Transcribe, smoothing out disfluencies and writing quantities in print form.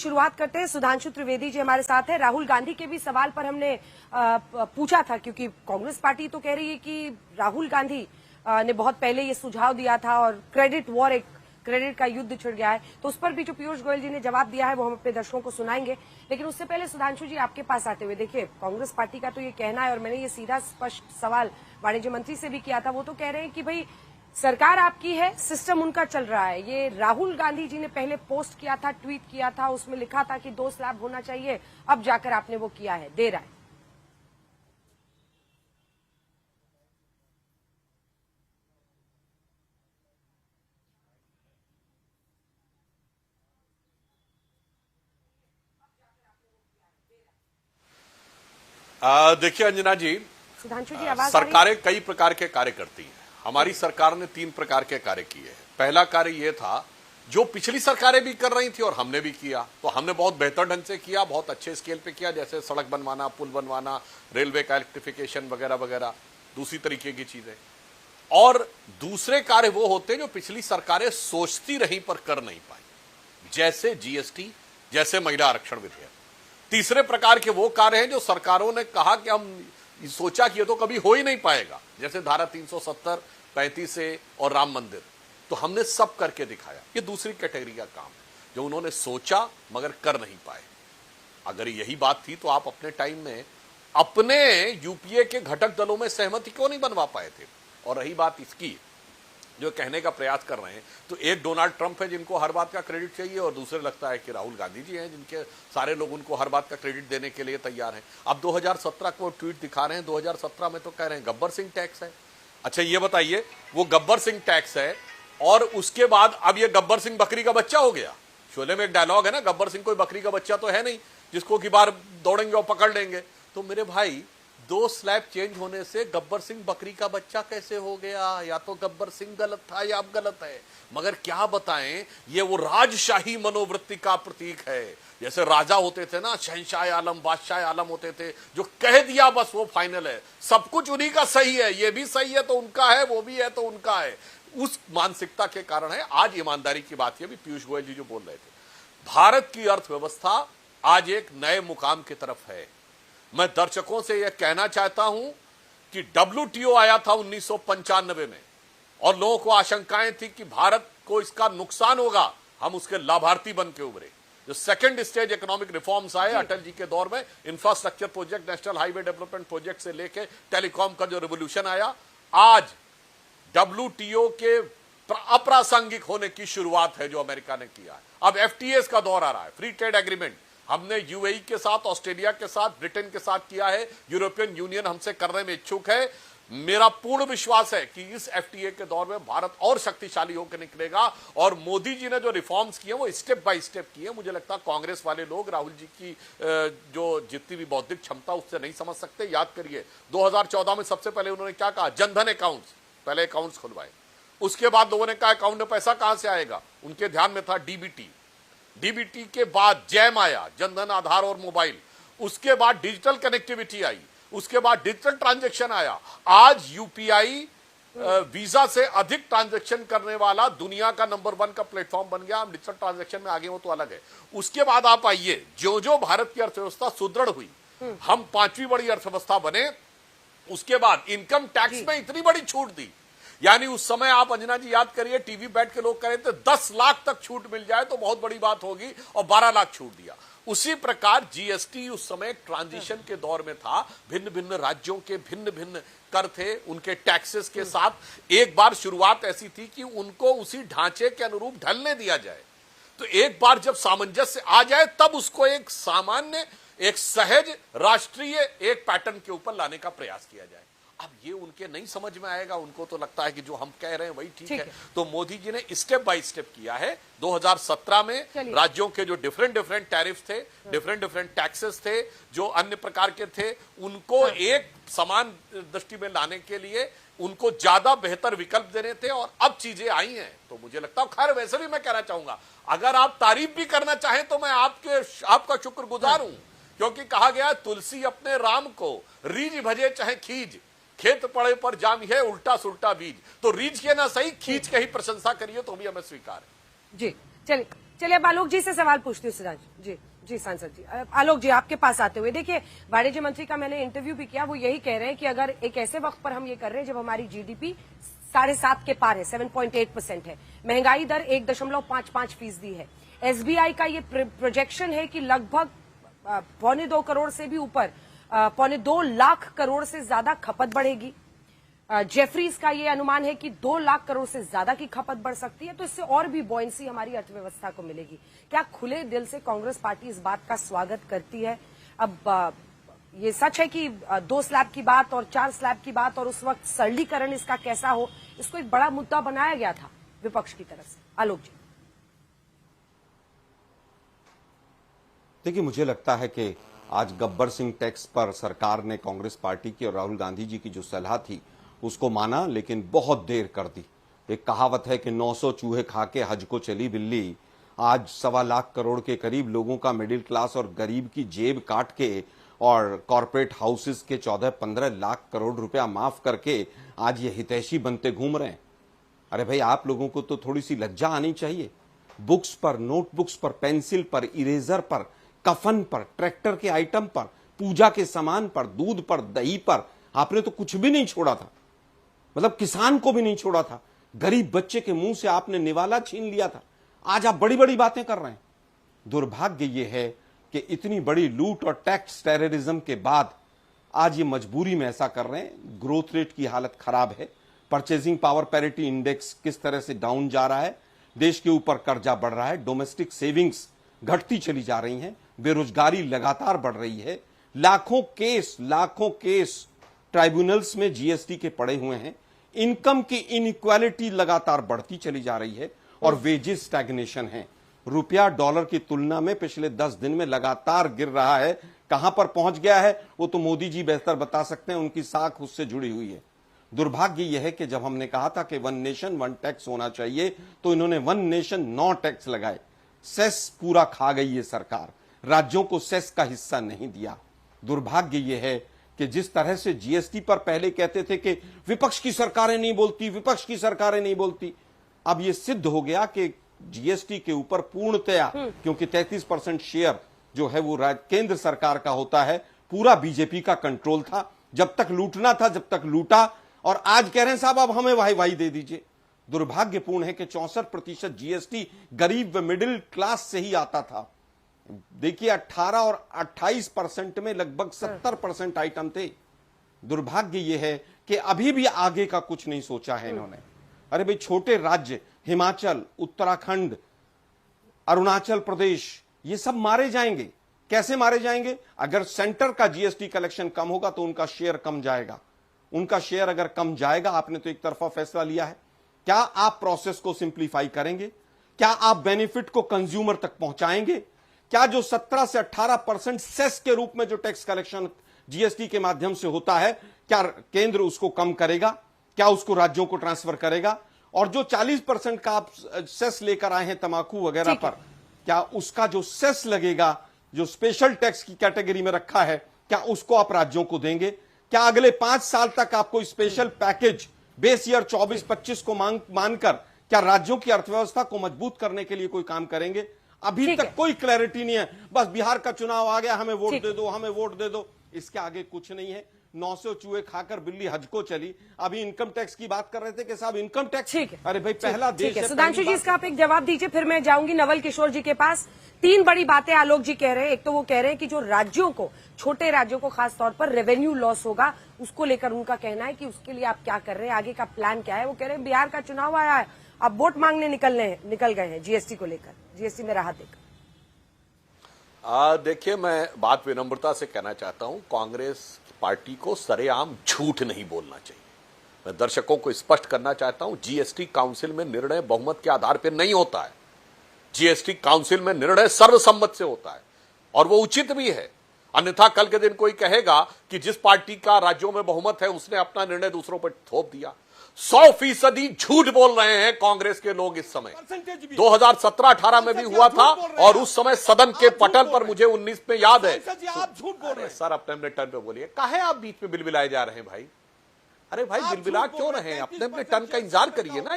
शुरुआत करते हैं। सुधांशु त्रिवेदी जी हमारे साथ है। राहुल गांधी के भी सवाल पर हमने पूछा था, क्योंकि कांग्रेस पार्टी तो कह रही है कि राहुल गांधी ने बहुत पहले ये सुझाव दिया था और क्रेडिट वॉर, एक क्रेडिट का युद्ध छिड़ गया है, तो उस पर भी जो पीयूष गोयल जी ने जवाब दिया है वो हम अपने दर्शकों को सुनाएंगे। लेकिन उससे पहले सुधांशु जी आपके पास आते हुए, देखिए कांग्रेस पार्टी का तो ये कहना है, और मैंने ये सीधा स्पष्ट सवाल वाणिज्य मंत्री से भी किया था, वो तो कह रहे हैं कि भाई सरकार आपकी है, सिस्टम उनका चल रहा है। ये राहुल गांधी जी ने पहले पोस्ट किया था, ट्वीट किया था, उसमें लिखा था कि 2 स्लैब होना चाहिए, अब जाकर आपने वो किया है, दे रहा है। देखिए अंजना जी, सुधांशु जी आवाज सरकारें कई प्रकार के कार्य करती हैं। हमारी सरकार ने 3 प्रकार के कार्य किए हैं। पहला कार्य यह था जो पिछली सरकारें भी कर रही थी और हमने भी किया, तो हमने बहुत बेहतर ढंग से किया, बहुत अच्छे स्केल पे किया, जैसे सड़क बनवाना, पुल बनवाना, रेलवे का इलेक्ट्रिफिकेशन वगैरह वगैरह, दूसरी तरीके की चीजें। और दूसरे कार्य वो होते हैं जो पिछली सरकारें सोचती रही पर कर नहीं पाई, जैसे जीएसटी, जैसे महिला आरक्षण विधेयक। तीसरे प्रकार के वो कार्य हैं जो सरकारों ने कहा कि हम सोचा कि ये तो कभी हो ही नहीं पाएगा, जैसे धारा 370, 35 ए और राम मंदिर, तो हमने सब करके दिखाया। ये दूसरी कैटेगरी का काम है जो उन्होंने सोचा मगर कर नहीं पाए। अगर यही बात थी तो आप अपने टाइम में अपने यूपीए के घटक दलों में सहमति क्यों नहीं बनवा पाए थे। और रही बात इसकी जो कहने का प्रयास कर रहे हैं, तो एक डोनाल्ड ट्रंप है जिनको हर बात का क्रेडिट चाहिए, और दूसरे लगता है कि राहुल गांधी जी हैं जिनके सारे लोग उनको हर बात का क्रेडिट देने के लिए तैयार हैं। अब 2017 को ट्वीट दिखा रहे हैं, 2017 में तो कह रहे हैं गब्बर सिंह टैक्स है। अच्छा ये बताइए, वो गब्बर सिंह टैक्स है और उसके बाद अब ये गब्बर सिंह बकरी का बच्चा हो गया। शोले में एक डायलॉग है ना, गब्बर सिंह कोई बकरी का बच्चा तो है नहीं जिसको की बार दौड़ेंगे और पकड़ लेंगे। तो मेरे भाई 2 स्लैब चेंज होने से गब्बर सिंह बकरी का बच्चा कैसे हो गया? या तो गब्बर सिंह गलत था या अब गलत है। मगर क्या बताएं, ये वो राजशाही मनोवृत्ति का प्रतीक है। जैसे राजा होते थे ना, शहंशाह आलम, बादशाह आलम होते थे, जो कह दिया बस वो फाइनल है, सब कुछ उन्हीं का सही है, ये भी सही है तो उनका है, वो भी है तो उनका है। उस मानसिकता के कारण है। आज ईमानदारी की बात है, भी पीयूष गोयल जी जो बोल रहे थे, भारत की अर्थव्यवस्था आज एक नए मुकाम की तरफ है। मैं दर्शकों से यह कहना चाहता हूं कि WTO आया था 1995 में, और लोगों को आशंकाएं थी कि भारत को इसका नुकसान होगा, हम उसके लाभार्थी बन के उभरे। जो सेकंड स्टेज इकोनॉमिक रिफॉर्म्स आए अटल जी के दौर में, infrastructure project, national highway development project से लेके टेलीकॉम का जो रिवोल्यूशन आया, आज WTO के अप्रासंगिक होने की शुरुआत है जो अमेरिका ने किया है। अब FTAs का दौर आ रहा है, फ्री ट्रेड एग्रीमेंट। हमने UAE के साथ, ऑस्ट्रेलिया के साथ, ब्रिटेन के साथ किया है, यूरोपियन यूनियन हमसे करने में इच्छुक है। मेरा पूर्ण विश्वास है कि इस FTA के दौर में भारत और शक्तिशाली होकर निकलेगा। और मोदी जी ने जो रिफॉर्म्स किए वो स्टेप बाय स्टेप किए। मुझे लगता है कांग्रेस वाले लोग राहुल जी की जो जितनी भी बौद्धिक क्षमता उससे नहीं समझ सकते। याद करिए 2014 में सबसे पहले उन्होंने क्या कहा, जनधन अकाउंट्स, पहले अकाउंट्स खुलवाए। उसके बाद लोगों ने कहा अकाउंट में पैसा कहां से आएगा, उनके ध्यान में था डीबीटी के बाद जैम आया, जनधन आधार और मोबाइल। उसके बाद डिजिटल कनेक्टिविटी आई, उसके बाद डिजिटल ट्रांजैक्शन आया। आज यूपीआई वीजा से अधिक ट्रांजैक्शन करने वाला दुनिया का नंबर 1 का प्लेटफॉर्म बन गया। हम डिजिटल ट्रांजैक्शन में आगे हो तो अलग है। उसके बाद आप आइए, जो जो भारत की अर्थव्यवस्था सुदृढ़ हुई, हम 5वीं बड़ी अर्थव्यवस्था बने। उसके बाद इनकम टैक्स में इतनी बड़ी छूट दी, यानी उस समय आप अंजना जी याद करिए, टीवी बैठ के लोग कह रहे थे 10 लाख तक छूट मिल जाए तो बहुत बड़ी बात होगी, और 12 लाख छूट दिया। उसी प्रकार जीएसटी उस समय ट्रांजिशन के दौर में था। भिन्न भिन्न राज्यों के भिन्न भिन्न कर थे, उनके टैक्सेस के साथ एक बार शुरुआत ऐसी थी कि उनको उसी ढांचे के अनुरूप ढलने दिया जाए। तो एक बार जब सामंजस्य आ जाए तब उसको एक सामान्य, एक सहज राष्ट्रीय एक पैटर्न के ऊपर लाने का प्रयास किया जाए। अब ये उनके नहीं समझ में आएगा, उनको तो लगता है कि जो हम कह रहे हैं वही ठीक है। तो मोदी जी ने स्टेप बाय स्टेप किया है। 2017 में राज्यों के जो डिफरेंट टैरिफ थे, डिफरेंट टैक्सेस थे, जो अन्य प्रकार के थे, उनको एक समान दृष्टि में लाने के लिए उनको ज्यादा बेहतर विकल्प देने थे, और अब चीजें आई हैं। तो मुझे लगता है, खैर वैसे भी मैं कहना चाहूंगा, अगर आप तारीफ भी करना चाहें तो मैं आपका शुक्रगुजार हूं, क्योंकि कहा गया तुलसी अपने राम को रीझ भजे चाहे खींच, खेत पड़े पर जाम है उल्टा सुल्टा बीज। तो रीझ के ना सही, खींच के ही प्रशंसा करिए तो भी हमें स्वीकार है। जी चलिए। चलिए अब आलोक जी से सवाल पूछती हूँ सुधांशु जी। जी सांसद जी, आलोक जी आपके पास आते हुए देखिए, वाणिज्य मंत्री का मैंने इंटरव्यू भी किया, वो यही कह रहे हैं कि अगर एक ऐसे वक्त पर हम ये कर रहे हैं जब हमारी जीडीपी 7.5 के पार है, 7.8% है, महंगाई दर 1.55% है, एसबीआई का ये प्रोजेक्शन है कि लगभग 1.25 करोड़ से भी ऊपर 1.25 लाख करोड़ से ज्यादा खपत बढ़ेगी। जेफरीज का ये अनुमान है कि 2 लाख करोड़ से ज्यादा की खपत बढ़ सकती है, तो इससे और भी बॉयंसी हमारी अर्थव्यवस्था को मिलेगी। क्या खुले दिल से कांग्रेस पार्टी इस बात का स्वागत करती है? अब ये सच है कि 2 स्लैब की बात और 4 स्लैब की बात और उस वक्त सरलीकरण इसका कैसा हो, इसको एक बड़ा मुद्दा बनाया गया था विपक्ष की तरफ से। आलोक जी देखिए, मुझे लगता है कि आज गब्बर सिंह टैक्स पर सरकार ने कांग्रेस पार्टी की और राहुल गांधी जी की जो सलाह थी उसको माना, लेकिन बहुत देर कर दी। एक कहावत है कि 900 चूहे खा के हज को चली बिल्ली। आज 1.25 लाख करोड़ के करीब लोगों का मिडिल क्लास और गरीब की जेब काट के और कॉर्पोरेट हाउसेस के 14-15 लाख करोड़ रुपया माफ करके आज ये हितैषी बनते घूम रहे हैं। अरे भाई, आप लोगों को तो थोड़ी सी लज्जा आनी चाहिए। बुक्स पर, नोटबुक्स पर, पेंसिल पर, इरेजर पर, कफन पर, ट्रैक्टर के आइटम पर, पूजा के सामान पर, दूध पर, दही पर आपने तो कुछ भी नहीं छोड़ा था। मतलब किसान को भी नहीं छोड़ा था। गरीब बच्चे के मुंह से आपने निवाला छीन लिया था। आज आप बड़ी बड़ी बातें कर रहे हैं। दुर्भाग्य यह है कि इतनी बड़ी लूट और टैक्स टेररिज्म के बाद आज ये मजबूरी में ऐसा कर रहे हैं। ग्रोथ रेट की हालत खराब है। परचेजिंग पावर पैरिटी इंडेक्स किस तरह से डाउन जा रहा है। देश के ऊपर कर्जा बढ़ रहा है। डोमेस्टिक सेविंग्स घटती चली जा रही हैं। बेरोजगारी लगातार बढ़ रही है। लाखों केस ट्राइब्यूनल्स में जीएसटी के पड़े हुए हैं। इनकम की इनइक्वालिटी लगातार बढ़ती चली जा रही है और वेजेस स्टैग्नेशन है। रुपया डॉलर की तुलना में पिछले 10 दिन में लगातार गिर रहा है। कहां पर पहुंच गया है वो तो मोदी जी बेहतर बता सकते हैं, उनकी साख उससे जुड़ी हुई है। दुर्भाग्य यह है कि जब हमने कहा था कि 1 नेशन 1 टैक्स होना चाहिए तो इन्होंने 1 नेशन 9 टैक्स लगाए। सेस पूरा खा गई ये सरकार, राज्यों को सेस का हिस्सा नहीं दिया। दुर्भाग्य यह है कि जिस तरह से जीएसटी पर पहले कहते थे कि विपक्ष की सरकारें नहीं बोलती, अब यह सिद्ध हो गया कि जीएसटी के ऊपर पूर्णतया, क्योंकि 33% शेयर जो है वो केंद्र सरकार का होता है, पूरा बीजेपी का कंट्रोल था। जब तक लूटना था जब तक लूटा, और आज कह रहे हैं साहब अब हमें वाही दे दीजिए। दुर्भाग्यपूर्ण है कि 64% जीएसटी गरीब व मिडिल क्लास से ही आता था। देखिए 18 और 28% में लगभग 70% आइटम थे। दुर्भाग्य यह है कि अभी भी आगे का कुछ नहीं सोचा है इन्होंने। अरे भाई, छोटे राज्य हिमाचल, उत्तराखंड, अरुणाचल प्रदेश, ये सब मारे जाएंगे। कैसे मारे जाएंगे? अगर सेंटर का जीएसटी कलेक्शन कम होगा तो उनका शेयर कम जाएगा। उनका शेयर अगर कम जाएगा, आपने तो एक तरफा फैसला लिया है, क्या आप प्रोसेस को सिंप्लीफाई करेंगे? क्या आप बेनिफिट को कंज्यूमर तक पहुंचाएंगे? क्या जो 17 से 18% सेस के रूप में जो टैक्स कलेक्शन जीएसटी के माध्यम से होता है, क्या केंद्र उसको कम करेगा? क्या उसको राज्यों को ट्रांसफर करेगा? और जो 40% का आप सेस लेकर आए हैं तंबाकू वगैरह पर, क्या उसका जो सेस लगेगा, जो स्पेशल टैक्स की कैटेगरी में रखा है, क्या उसको आप राज्यों को देंगे? क्या अगले 5 साल तक आपको स्पेशल पैकेज बेस ईयर 24-25 को मानकर क्या राज्यों की अर्थव्यवस्था को मजबूत करने के लिए कोई काम करेंगे? अभी तक कोई क्लैरिटी नहीं है। बस बिहार का चुनाव आ गया, हमें वोट दे दो, हमें वोट दे दो, इसके आगे कुछ नहीं है। 900 चूहे खाकर बिल्ली हज को चली। अभी इनकम टैक्स की बात कर रहे थे कि साहब इनकम टैक्स, ठीक है, अरे भाई पहला देश है। सुधांशु जी, इसका आप एक जवाब दीजिए, फिर मैं जाऊंगी नवल किशोर जी के पास। 3 बड़ी बातें आलोक जी कह रहे हैं। एक तो वो कह रहे हैं कि जो राज्यों को, छोटे राज्यों को खास तौर पर रेवेन्यू लॉस होगा, उसको लेकर उनका कहना है कि उसके लिए आप क्या कर रहे हैं, आगे का प्लान क्या है। वो कह रहे हैं बिहार का चुनाव आया है, अब वोट मांगने निकल गए हैं जीएसटी को लेकर, जीएसटी में राहत देकर। देखिए, मैं बात विनम्रता से कहना चाहता हूं, कांग्रेस पार्टी को सरेआम झूठ नहीं बोलना चाहिए। मैं दर्शकों को स्पष्ट करना चाहता हूं, जीएसटी काउंसिल में निर्णय बहुमत के आधार पर नहीं होता है। जीएसटी काउंसिल में निर्णय सर्वसम्मत से होता है और वो उचित भी है। अन्यथा कल के दिन कोई कहेगा कि जिस पार्टी का राज्यों में बहुमत है उसने अपना निर्णय दूसरों पर थोप दिया। 100% झूठ बोल रहे हैं कांग्रेस के लोग इस समय। 2017-18 में भी हुआ था और उस समय सदन के पटल पर, मुझे 19 में याद है। आप झूठ बोल रहे हैं सर, अपने टर्न पे बोलिए। काहे आप बीच में बिलबिलाए जा रहे हैं भाई? अरे भाई, बिलबिला क्यों रहे हैं? अपने टर्न का इंतजार करिए ना।